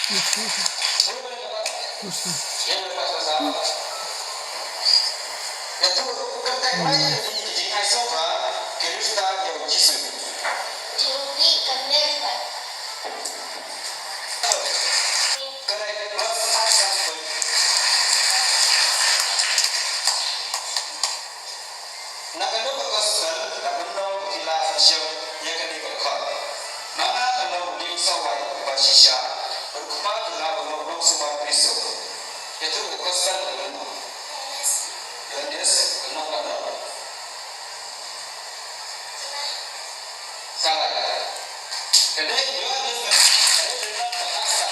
Yang lepas bersama. Yaitu kertas lain di Jingiaseng Sohra Kirista yang Jisu. Jadi kenapa? Kerana rasa pun. Nak kena berkosong, tak benar tidak siap yang kena berkor. Mana kalau di sawai bersisa berkumpul dengan orang semua Kristus. Itu berkosong dengan dan dia kenapa? Salah. Jadi dia saya dengar bahasa.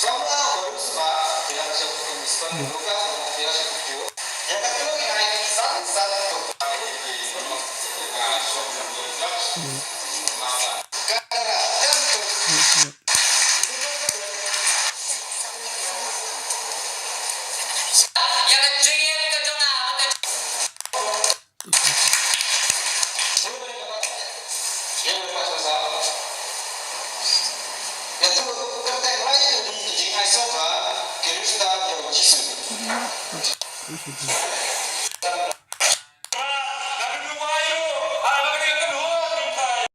Sohra baru sebab tidak cukup miskin juga tidak cukup. Yang kedua kita ini satu yaitu kertas lain di Jingiaseng Sohra Kirista yang Jisu.